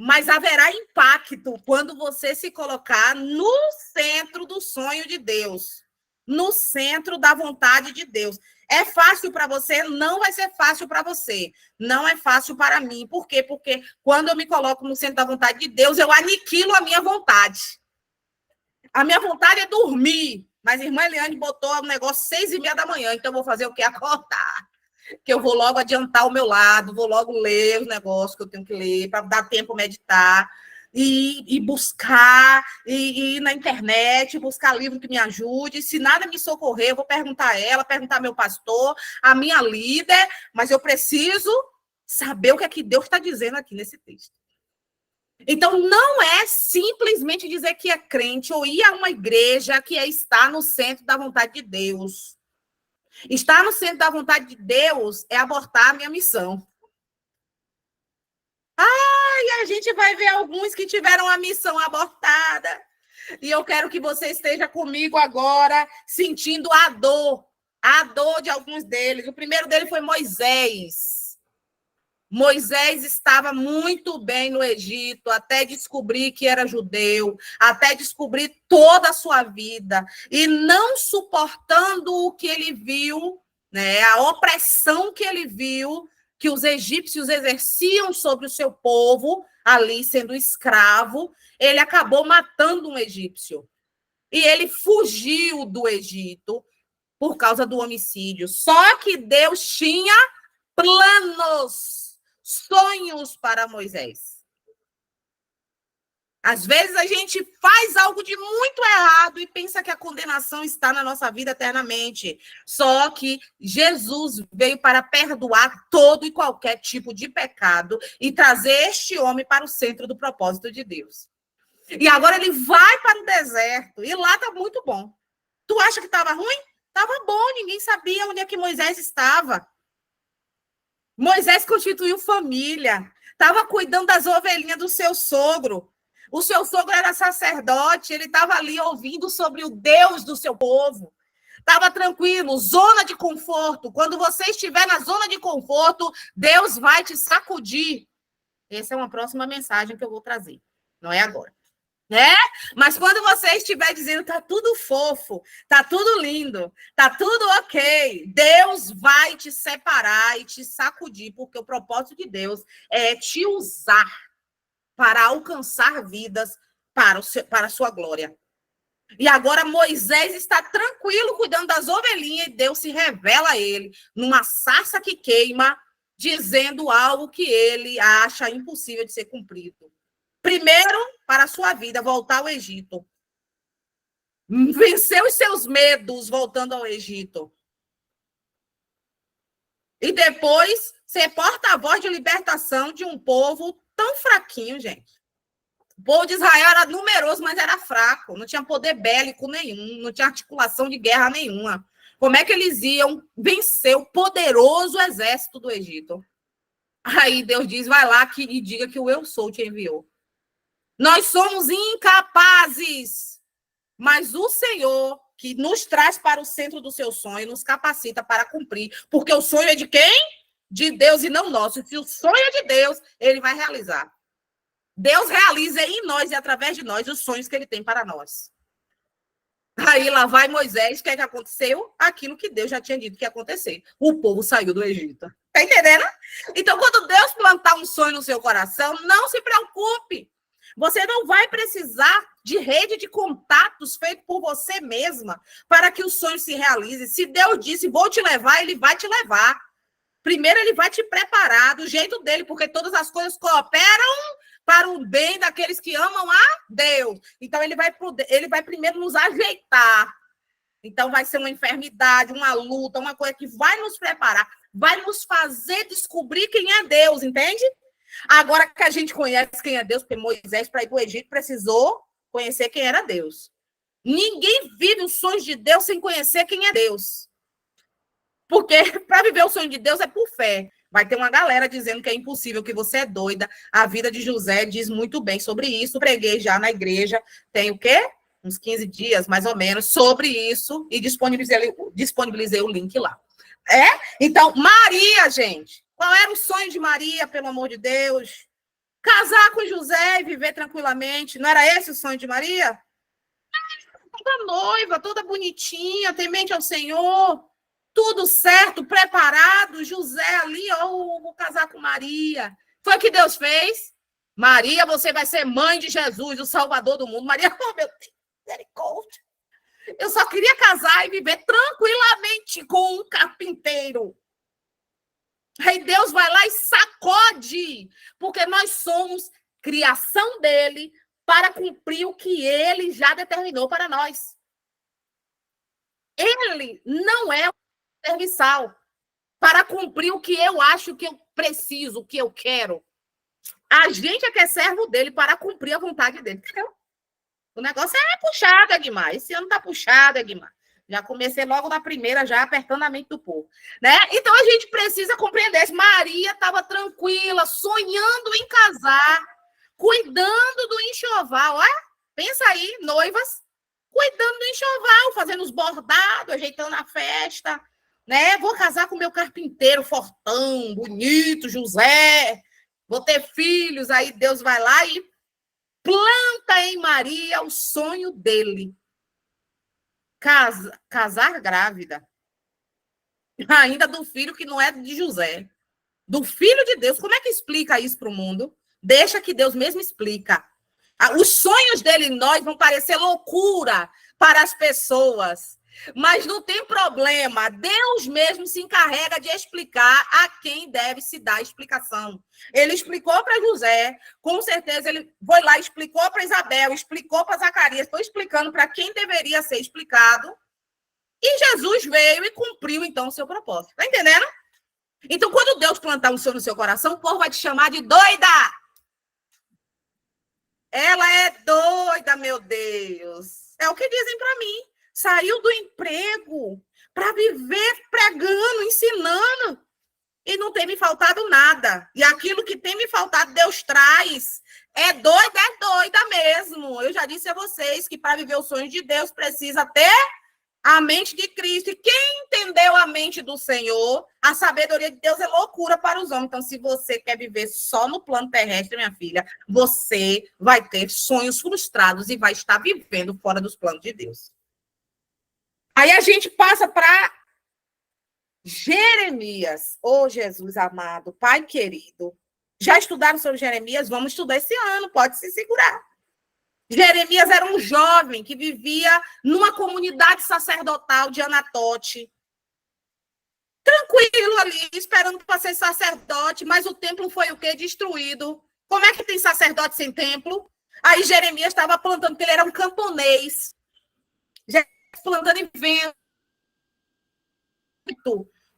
mas haverá impacto quando você se colocar no centro do sonho de Deus, no centro da vontade de Deus. É fácil para você? Não vai ser fácil para você. Não é fácil para mim. Por quê? Porque quando eu me coloco no centro da vontade de Deus, eu aniquilo a minha vontade. A minha vontade é dormir, mas a irmã Eliane botou o negócio 6h30 da manhã, então eu vou fazer o quê? Acordar. Que eu vou logo adiantar o meu lado, vou logo ler os negócios que eu tenho que ler, para dar tempo meditar, e buscar, e ir na internet, buscar livro que me ajude. Se nada me socorrer, eu vou perguntar a ela, perguntar ao meu pastor, a minha líder, mas eu preciso saber o que é que Deus está dizendo aqui nesse texto. Então, não é simplesmente dizer que é crente ou ir a uma igreja que é estar no centro da vontade de Deus. Estar no centro da vontade de Deus é abortar a minha missão. E a gente vai ver alguns que tiveram a missão abortada. E eu quero que você esteja comigo agora, sentindo a dor de alguns deles. O primeiro dele foi Moisés. Moisés estava muito bem no Egito, até descobrir que era judeu, até descobrir toda a sua vida, e não suportando o que ele viu, né, a opressão que ele viu, que os egípcios exerciam sobre o seu povo, ali sendo escravo, ele acabou matando um egípcio. E ele fugiu do Egito por causa do homicídio. Só que Deus tinha planos, sonhos para Moisés. Às vezes a gente faz algo de muito errado e pensa que a condenação está na nossa vida eternamente. Só que Jesus veio para perdoar todo e qualquer tipo de pecado e trazer este homem para o centro do propósito de Deus. E agora ele vai para o deserto e lá está muito bom. Tu acha que estava ruim? Estava bom, ninguém sabia onde é que Moisés estava. Moisés constituiu família, estava cuidando das ovelhinhas do seu sogro. O seu sogro era sacerdote, ele estava ali ouvindo sobre o Deus do seu povo. Estava tranquilo, zona de conforto. Quando você estiver na zona de conforto, Deus vai te sacudir. Essa é uma próxima mensagem que eu vou trazer. Não é agora. Né? Mas quando você estiver dizendo tá tudo fofo, tá tudo lindo, tá tudo ok, Deus vai te separar e te sacudir, porque o propósito de Deus é te usar para alcançar vidas para a sua glória. E agora Moisés está tranquilo cuidando das ovelhinhas e Deus se revela a ele numa sarça que queima, dizendo algo que ele acha impossível de ser cumprido. Primeiro, para a sua vida, voltar ao Egito. Vencer os seus medos voltando ao Egito. E depois, ser porta-voz de libertação de um povo tão fraquinho, gente. O povo de Israel era numeroso, mas era fraco. Não tinha poder bélico nenhum, não tinha articulação de guerra nenhuma. Como é que eles iam vencer o poderoso exército do Egito? Aí Deus diz, vai lá e diga que o Eu Sou te enviou. Nós somos incapazes, mas o Senhor, que nos traz para o centro do seu sonho, nos capacita para cumprir, porque o sonho é de quem? De Deus e não nosso. Se o sonho é de Deus, ele vai realizar. Deus realiza em nós e através de nós os sonhos que ele tem para nós. Aí lá vai Moisés, o que é que aconteceu? Aquilo que Deus já tinha dito que ia acontecer. O povo saiu do Egito. Tá entendendo? Então, quando Deus plantar um sonho no seu coração, não se preocupe. Você não vai precisar de rede de contatos feito por você mesma para que o sonho se realize. Se Deus disse, vou te levar, ele vai te levar. Primeiro, ele vai te preparar do jeito dele, porque todas as coisas cooperam para o bem daqueles que amam a Deus. Então, ele vai primeiro nos ajeitar. Então, vai ser uma enfermidade, uma luta, uma coisa que vai nos preparar, vai nos fazer descobrir quem é Deus, entende? Agora que a gente conhece quem é Deus, porque Moisés, para ir para o Egito, precisou conhecer quem era Deus. Ninguém vive os sonhos de Deus sem conhecer quem é Deus. Porque para viver o sonho de Deus é por fé. Vai ter uma galera dizendo que é impossível, que você é doida. A vida de José diz muito bem sobre isso. Preguei já na igreja, tem o quê? Uns 15 dias, mais ou menos, sobre isso, e disponibilizei o link lá. Então, Maria, gente. Qual era o sonho de Maria, pelo amor de Deus? Casar com José e viver tranquilamente. Não era esse o sonho de Maria? Toda noiva, toda bonitinha, temente ao Senhor, tudo certo, preparado. José ali, vou casar com Maria. Foi o que Deus fez. Maria, você vai ser mãe de Jesus, o Salvador do mundo. Maria, oh meu Deus, misericórdia. Eu só queria casar e viver tranquilamente com um carpinteiro. Aí Deus vai lá e sacode, porque nós somos criação dele para cumprir o que ele já determinou para nós. Ele não é um serviçal para cumprir o que eu acho que eu preciso, o que eu quero. A gente é que é servo dele para cumprir a vontade dele. O negócio é puxado, é demais. Esse ano tá puxado, é demais. Já comecei logo na primeira, já apertando a mente do povo. Né? Então, a gente precisa compreender isso. Maria estava tranquila, sonhando em casar, cuidando do enxoval. Olha, pensa aí, noivas, cuidando do enxoval, fazendo os bordados, ajeitando a festa. Né? Vou casar com meu carpinteiro fortão, bonito, José. Vou ter filhos. Aí Deus vai lá e planta em Maria o sonho dele. Casar grávida, ainda do filho que não é de José, do filho de Deus. Como é que explica isso para o mundo? Deixa que Deus mesmo explica. Os sonhos dele em nós vão parecer loucura para as pessoas, mas não tem problema. Deus mesmo se encarrega de explicar a quem deve se dar a explicação. Ele explicou para José, com certeza ele foi lá, explicou para Isabel, explicou para Zacarias, foi explicando para quem deveria ser explicado. E Jesus veio e cumpriu, então, o seu propósito. Tá entendendo? Então, quando Deus plantar um sonho no seu coração, o povo vai te chamar de doida. Ela é doida, meu Deus. É o que dizem para mim. Saiu do emprego para viver pregando, ensinando. e não tem me faltado nada. E aquilo que tem me faltado, Deus traz. É doida mesmo. Eu já disse a vocês que para viver os sonhos de Deus precisa ter a mente de Cristo. E quem entendeu a mente do Senhor, a sabedoria de Deus é loucura para os homens. Então, se você quer viver só no plano terrestre, minha filha, você vai ter sonhos frustrados e vai estar vivendo fora dos planos de Deus. Aí a gente passa para Jeremias. Ô, Jesus amado, Pai querido. Já estudaram sobre Jeremias? Vamos estudar esse ano, pode se segurar. Jeremias era um jovem que vivia numa comunidade sacerdotal de Anatote. Tranquilo ali, esperando para ser sacerdote, mas o templo foi o quê? Destruído. Como é que tem sacerdote sem templo? Aí Jeremias estava plantando, porque ele era um camponês. Plantando em vento,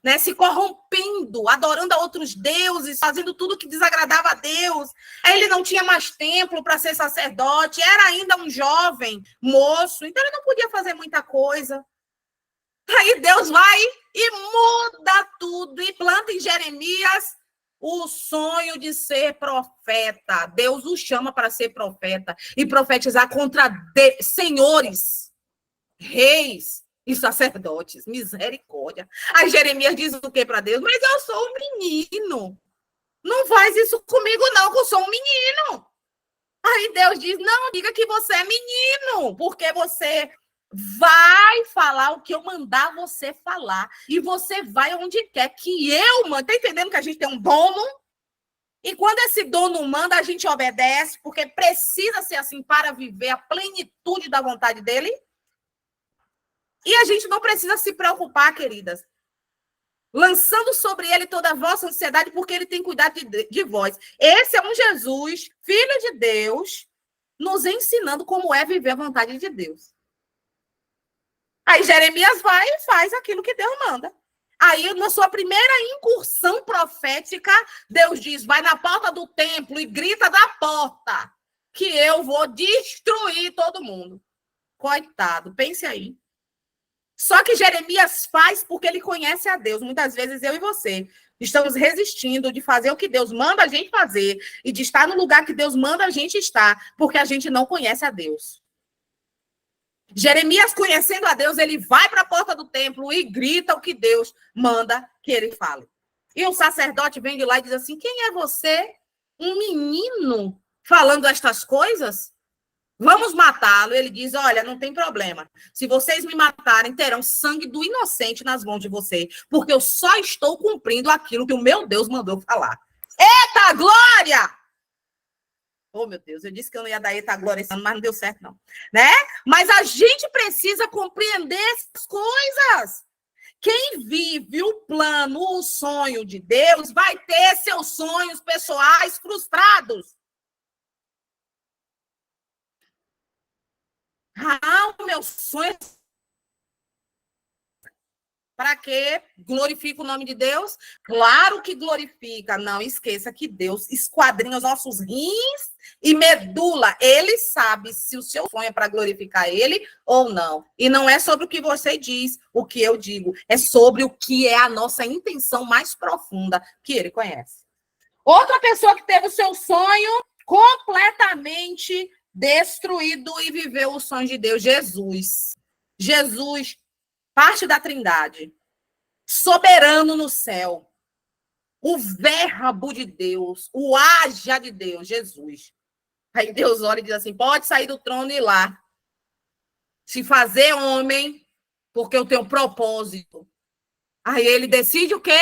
né, se corrompendo, adorando a outros deuses, fazendo tudo que desagradava a Deus. Aí ele não tinha mais templo para ser sacerdote, era ainda um jovem, moço, então ele não podia fazer muita coisa. Aí Deus vai e muda tudo e planta em Jeremias o sonho de ser profeta. Deus o chama para ser profeta e profetizar contra senhores, reis e sacerdotes. Misericórdia. Aí Jeremias diz o que para Deus? Mas eu sou um menino. Não faz isso comigo não, que eu sou um menino. Aí Deus diz, não, diga que você é menino, porque você vai falar o que eu mandar você falar. E você vai onde quer que eu mando. Tá entendendo que a gente tem um dono? E quando esse dono manda, a gente obedece, porque precisa ser assim para viver a plenitude da vontade dele. E a gente não precisa se preocupar, queridas, lançando sobre ele toda a vossa ansiedade, porque ele tem cuidado de vós. Esse é um Jesus, filho de Deus, nos ensinando como é viver a vontade de Deus. Aí Jeremias vai e faz aquilo que Deus manda. Aí, na sua primeira incursão profética, Deus diz, vai na porta do templo e grita da porta que eu vou destruir todo mundo. Coitado, pense aí. Só que Jeremias faz porque ele conhece a Deus. Muitas vezes eu e você estamos resistindo de fazer o que Deus manda a gente fazer e de estar no lugar que Deus manda a gente estar, porque a gente não conhece a Deus. Jeremias, conhecendo a Deus, ele vai para a porta do templo e grita o que Deus manda que ele fale. E o sacerdote vem de lá e diz assim, quem é você? Um menino falando estas coisas? Vamos matá-lo. Ele diz, olha, não tem problema. Se vocês me matarem, terão sangue do inocente nas mãos de vocês, porque eu só estou cumprindo aquilo que o meu Deus mandou falar. Eita, glória! Oh, meu Deus, eu disse que eu não ia dar eita, glória esse ano, mas não deu certo, não. Né? Mas a gente precisa compreender essas coisas. Quem vive o plano, o sonho de Deus, vai ter seus sonhos pessoais frustrados. Ah, o meu sonho. Para quê? Glorifica o nome de Deus? Claro que glorifica. Não esqueça que Deus esquadrinha os nossos rins e medula. Ele sabe se o seu sonho é para glorificar ele ou não. E não é sobre o que você diz, o que eu digo. É sobre o que é a nossa intenção mais profunda, que ele conhece. Outra pessoa que teve o seu sonho completamente destruído e viveu o sonho de Deus, Jesus. Jesus, parte da Trindade, soberano no céu, o verbo de Deus, o haja de Deus, Jesus. Aí Deus olha e diz assim, pode sair do trono e ir lá, se fazer homem, porque eu tenho propósito. Aí ele decide o quê?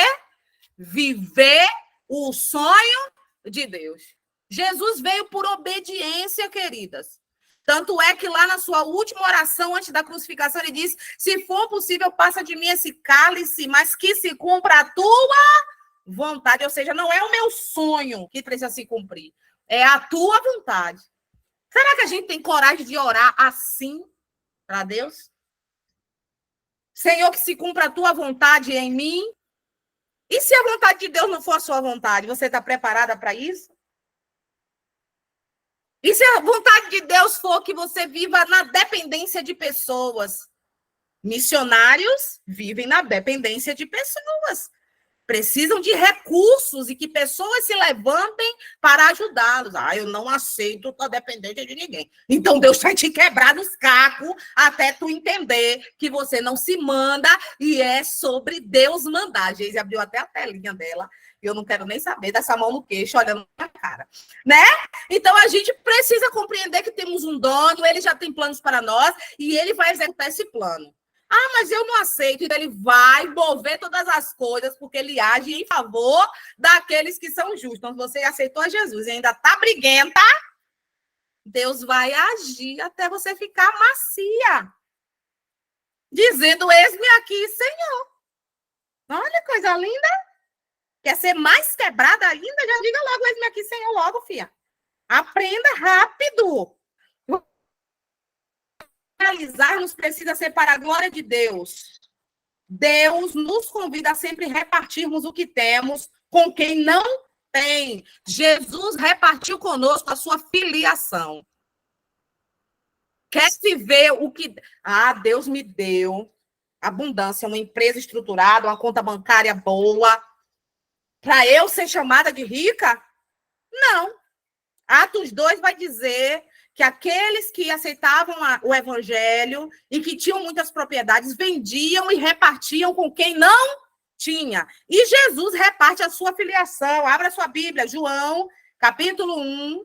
Viver o sonho de Deus. Jesus veio por obediência, queridas. Tanto é que lá na sua última oração, antes da crucificação, ele diz, se for possível, passa de mim esse cálice, mas que se cumpra a tua vontade. Ou seja, não é o meu sonho que precisa se cumprir, é a tua vontade. Será que a gente tem coragem de orar assim para Deus? Senhor, que se cumpra a tua vontade em mim. E se a vontade de Deus não for a sua vontade, você está preparada para isso? E se a vontade de Deus for que você viva na dependência de pessoas? Missionários vivem na dependência de pessoas. precisam de recursos e que pessoas se levantem para ajudá-los. Eu não aceito estar dependente de ninguém. Então, Deus vai te quebrar nos cacos até tu entender que você não se manda e é sobre Deus mandar. A Geise abriu até a telinha dela. Eu não quero nem saber dessa mão no queixo, olhando na cara, né? Então, a gente precisa compreender que temos um dono, ele já tem planos para nós e ele vai executar esse plano. Mas eu não aceito. Então, ele vai mover todas as coisas, porque ele age em favor daqueles que são justos. Então, se você aceitou a Jesus e ainda está briguenta, Deus vai agir até você ficar macia. Dizendo, eis-me aqui, Senhor. Olha, coisa linda. Quer ser mais quebrada ainda? Já diga logo, eis-me aqui, Senhor, logo, filha. Aprenda rápido. Realizarmos precisa ser para a glória de Deus. Deus nos convida a sempre repartirmos o que temos com quem não tem. Jesus repartiu conosco a sua filiação. Quer se ver o que... Deus me deu abundância, uma empresa estruturada, uma conta bancária boa, para eu ser chamada de rica? Não. Atos 2 vai dizer que aqueles que aceitavam o evangelho e que tinham muitas propriedades vendiam e repartiam com quem não tinha. E Jesus reparte a sua filiação. Abra a sua Bíblia, João, capítulo 1.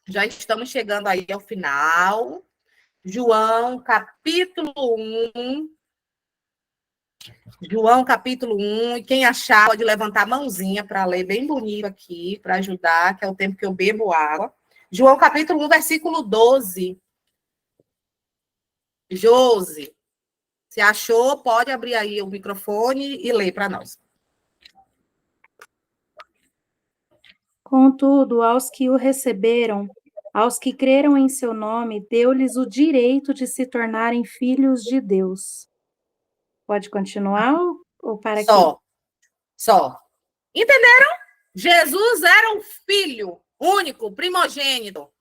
Já estamos chegando aí ao final. João, capítulo 1. João, capítulo 1. E quem achar, pode levantar a mãozinha para ler bem bonito aqui, para ajudar, que é o tempo que eu bebo água. João, capítulo 1, versículo 12. Josi, se achou, pode abrir aí o microfone e ler para nós. Contudo, aos que o receberam, aos que creram em seu nome, deu-lhes o direito de se tornarem filhos de Deus. Pode continuar ou para aqui? Só. Entenderam? Jesus era um filho único, primogênito.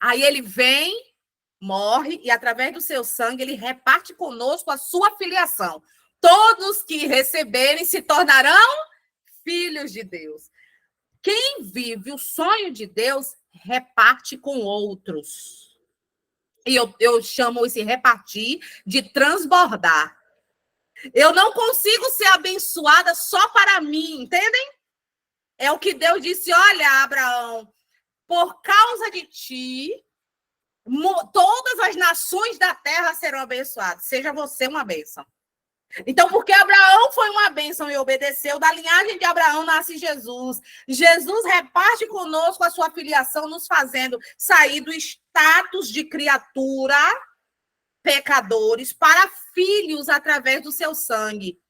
Aí ele vem, morre, e através do seu sangue ele reparte conosco a sua filiação. Todos que receberem se tornarão filhos de Deus. Quem vive o sonho de Deus, reparte com outros. E eu chamo esse repartir de transbordar. Eu não consigo ser abençoada só para mim, entendem? É o que Deus disse, olha, Abraão, por causa de ti, todas as nações da terra serão abençoadas. Seja você uma bênção. Então, porque Abraão foi uma bênção e obedeceu, da linhagem de Abraão nasce Jesus. Jesus reparte conosco a sua filiação, nos fazendo sair do status de criatura, pecadores, para filhos através do seu sangue.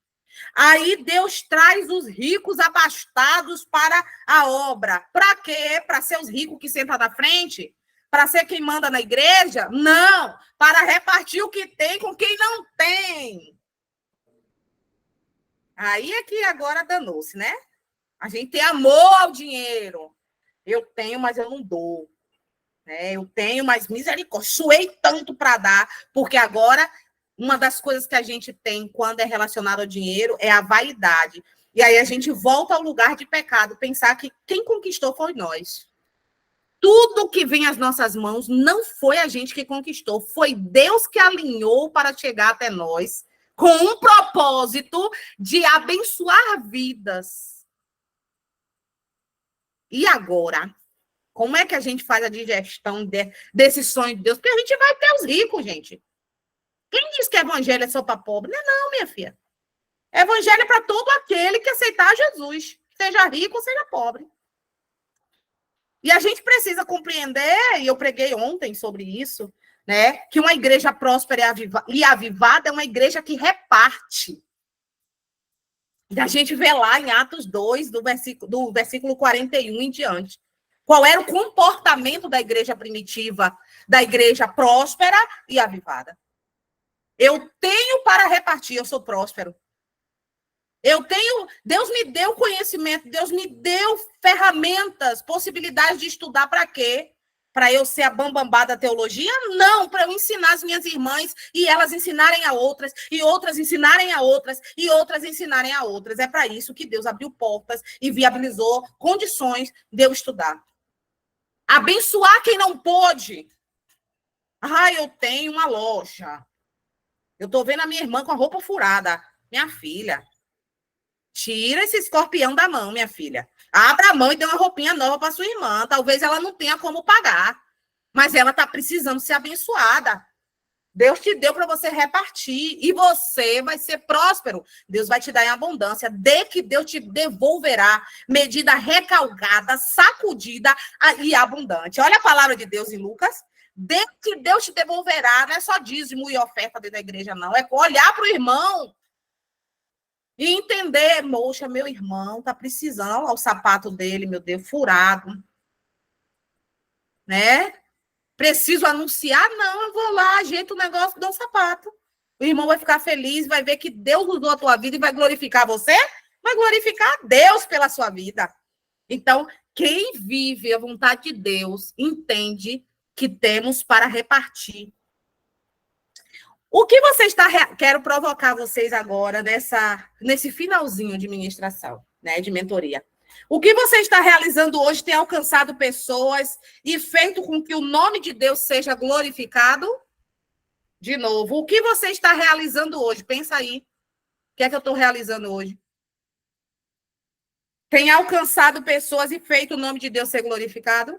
Aí Deus traz os ricos abastados para a obra. Para quê? Para ser os ricos que sentam na frente? Para ser quem manda na igreja? Não! Para repartir o que tem com quem não tem. Aí é que agora danou-se, né? A gente tem amor ao dinheiro. Eu tenho, mas eu não dou. Eu tenho, mas misericórdia. Suei tanto para dar, porque agora... Uma das coisas que a gente tem quando é relacionado ao dinheiro é a vaidade. E aí a gente volta ao lugar de pecado, pensar que quem conquistou foi nós. Tudo que vem às nossas mãos não foi a gente que conquistou, foi Deus que alinhou para chegar até nós, com um propósito de abençoar vidas. E agora, como é que a gente faz a digestão desse sonho de Deus? Porque a gente vai ter os ricos, gente. Quem diz que evangelho é só para pobre? Não, minha filha. Evangelho é para todo aquele que aceitar Jesus. Seja rico ou seja pobre. E a gente precisa compreender, e eu preguei ontem sobre isso, né? Que uma igreja próspera e avivada é uma igreja que reparte. E a gente vê lá em Atos 2, do versículo 41 em diante. Qual era o comportamento da igreja primitiva, da igreja próspera e avivada? Eu tenho para repartir, eu sou próspero. Deus me deu conhecimento, Deus me deu ferramentas, possibilidades de estudar para quê? para eu ser a bambambá da teologia? Não, para eu ensinar as minhas irmãs e elas ensinarem a outras, e outras ensinarem a outras, e outras ensinarem a outras. É para isso que Deus abriu portas e viabilizou condições de eu estudar. Abençoar quem não pôde. Eu tenho uma loja. Eu estou vendo a minha irmã com a roupa furada. Minha filha, tira esse escorpião da mão, minha filha. Abra a mão e dê uma roupinha nova para sua irmã. Talvez ela não tenha como pagar, mas ela está precisando ser abençoada. Deus te deu para você repartir e você vai ser próspero. Deus vai te dar em abundância. Dê que Deus te devolverá. Medida recalcada, sacudida e abundante. Olha a palavra de Deus em Lucas. Dê que Deus te devolverá. Não é só dízimo e oferta dentro da igreja, não. É olhar para o irmão e entender, moxa, meu irmão está precisando, olha o sapato dele, meu Deus, furado, né? Preciso anunciar? Não, eu vou lá, ajeito o negócio, dou um sapato. O irmão vai ficar feliz, vai ver que Deus usou a tua vida e vai glorificar você, vai glorificar Deus pela sua vida. Então, quem vive a vontade de Deus entende que temos para repartir. O que você está... Quero provocar vocês agora nesse finalzinho de ministração, né, de mentoria. O que você está realizando hoje tem alcançado pessoas e feito com que o nome de Deus seja glorificado? De novo, o que você está realizando hoje? Pensa aí. O que é que eu estou realizando hoje? Tem alcançado pessoas e feito o nome de Deus ser glorificado?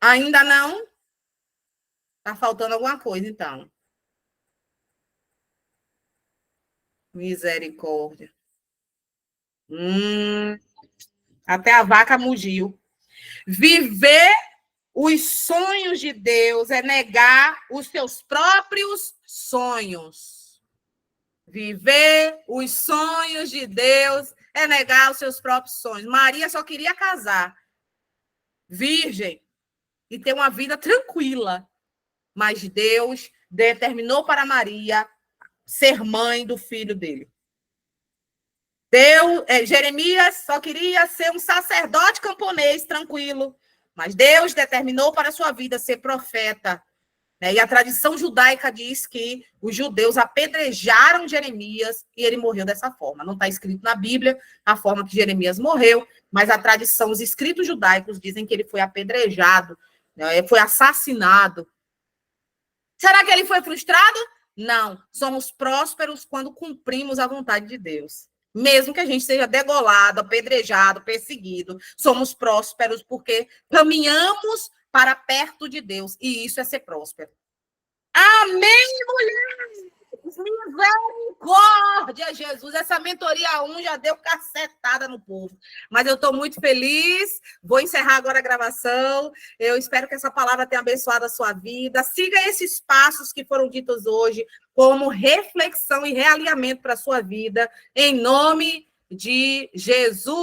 Ainda não? Está faltando alguma coisa, então. Misericórdia. Até a vaca mugiu. Viver os sonhos de Deus é negar os seus próprios sonhos. Viver os sonhos de Deus é negar os seus próprios sonhos. Maria só queria casar, virgem, e ter uma vida tranquila. Mas Deus determinou para Maria ser mãe do filho dele. Jeremias só queria ser um sacerdote camponês tranquilo, mas Deus determinou para a sua vida ser profeta. Né? E a tradição judaica diz que os judeus apedrejaram Jeremias e ele morreu dessa forma. Não está escrito na Bíblia a forma que Jeremias morreu, mas a tradição, os escritos judaicos dizem que ele foi apedrejado, né? Foi assassinado. Será que ele foi frustrado? Não. Somos prósperos quando cumprimos a vontade de Deus. Mesmo que a gente seja degolado, apedrejado, perseguido, somos prósperos porque caminhamos para perto de Deus. E isso é ser próspero. Amém, mulheres! Misericórdia, Jesus! Essa mentoria 1 já deu cacetada no povo. Mas eu estou muito feliz. Vou encerrar agora a gravação. Eu espero que essa palavra tenha abençoado a sua vida. Siga esses passos que foram ditos hoje como reflexão e realinhamento para a sua vida. Em nome de Jesus.